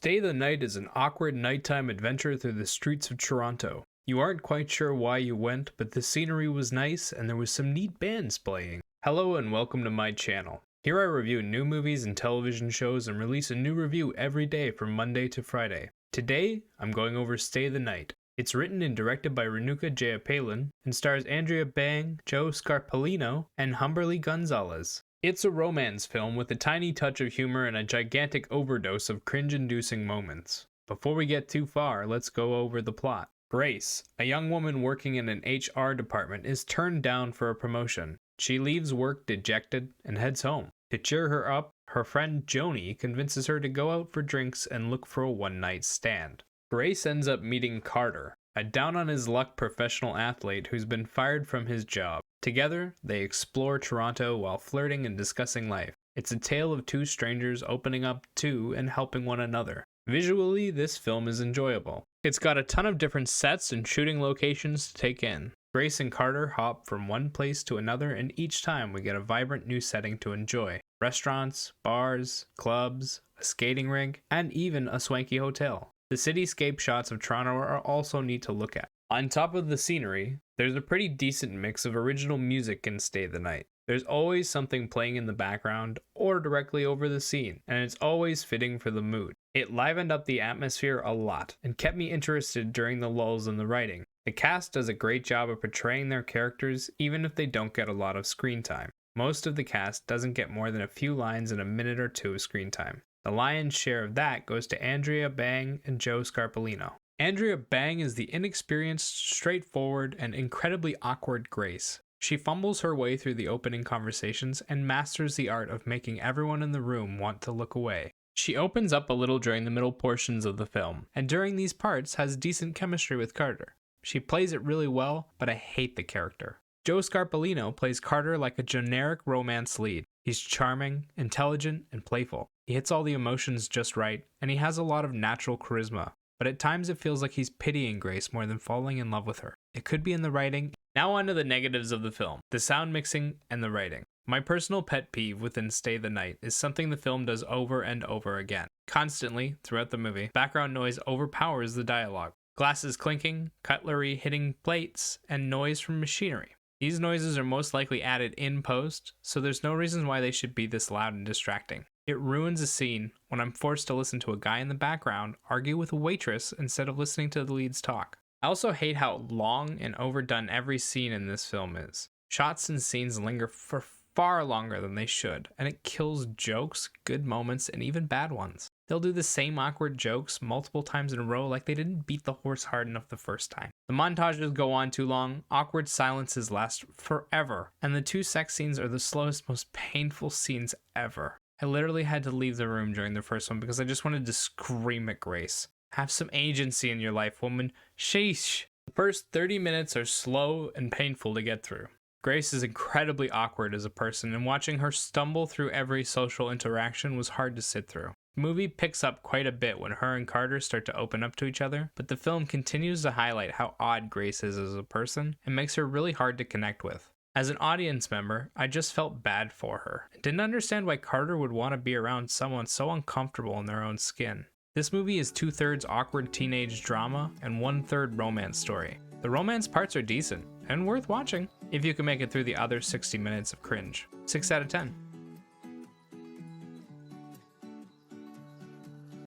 Stay the Night is an awkward nighttime adventure through the streets of Toronto. You aren't quite sure why you went, but the scenery was nice and there was some neat bands playing. Hello and welcome to my channel. Here I review new movies and television shows and release a new review every day from Monday to Friday. Today, I'm going over Stay the Night. It's written and directed by Renuka Jayapalin and stars Andrea Bang, Joe Scarpellino, and Humberly Gonzalez. It's a romance film with a tiny touch of humor and a gigantic overdose of cringe-inducing moments. Before we get too far, let's go over the plot. Grace, a young woman working in an HR department, is turned down for a promotion. She leaves work dejected and heads home. To cheer her up, her friend Joni convinces her to go out for drinks and look for a one-night stand. Grace ends up meeting Carter, a down-on-his-luck professional athlete who's been fired from his job. Together, they explore Toronto while flirting and discussing life. It's a tale of two strangers opening up to and helping one another. Visually, this film is enjoyable. It's got a ton of different sets and shooting locations to take in. Grace and Carter hop from one place to another, and each time we get a vibrant new setting to enjoy. Restaurants, bars, clubs, a skating rink, and even a swanky hotel. The cityscape shots of Toronto are also neat to look at. On top of the scenery, there's a pretty decent mix of original music in Stay the Night. There's always something playing in the background or directly over the scene, and it's always fitting for the mood. It livened up the atmosphere a lot and kept me interested during the lulls in the writing. The cast does a great job of portraying their characters even if they don't get a lot of screen time. Most of the cast doesn't get more than a few lines and a minute or two of screen time. The lion's share of that goes to Andrea Bang and Joe Scarpellino. Andrea Bang is the inexperienced, straightforward, and incredibly awkward Grace. She fumbles her way through the opening conversations and masters the art of making everyone in the room want to look away. She opens up a little during the middle portions of the film, and during these parts has decent chemistry with Carter. She plays it really well, but I hate the character. Joe Scarpellino plays Carter like a generic romance lead. He's charming, intelligent, and playful. He hits all the emotions just right, and he has a lot of natural charisma. But at times it feels like he's pitying Grace more than falling in love with her. It could be in the writing. Now on to the negatives of the film, the sound mixing and the writing. My personal pet peeve within Stay the Night is something the film does over and over again. Constantly, throughout the movie, background noise overpowers the dialogue. Glasses clinking, cutlery hitting plates, and noise from machinery. These noises are most likely added in post, so there's no reason why they should be this loud and distracting. It ruins a scene when I'm forced to listen to a guy in the background argue with a waitress instead of listening to the leads talk. I also hate how long and overdone every scene in this film is. Shots and scenes linger for far longer than they should, and it kills jokes, good moments, and even bad ones. They'll do the same awkward jokes multiple times in a row like they didn't beat the horse hard enough the first time. The montages go on too long, awkward silences last forever, and the two sex scenes are the slowest, most painful scenes ever. I literally had to leave the room during the first one because I just wanted to scream at Grace. Have some agency in your life, woman. Sheesh. The first 30 minutes are slow and painful to get through. Grace is incredibly awkward as a person, and watching her stumble through every social interaction was hard to sit through. The movie picks up quite a bit when her and Carter start to open up to each other, but the film continues to highlight how odd Grace is as a person and makes her really hard to connect with. As an audience member, I just felt bad for her. I didn't understand why Carter would want to be around someone so uncomfortable in their own skin. This movie is 2/3 awkward teenage drama and 1/3 romance story. The romance parts are decent and worth watching if you can make it through the other 60 minutes of cringe. 6 out of 10.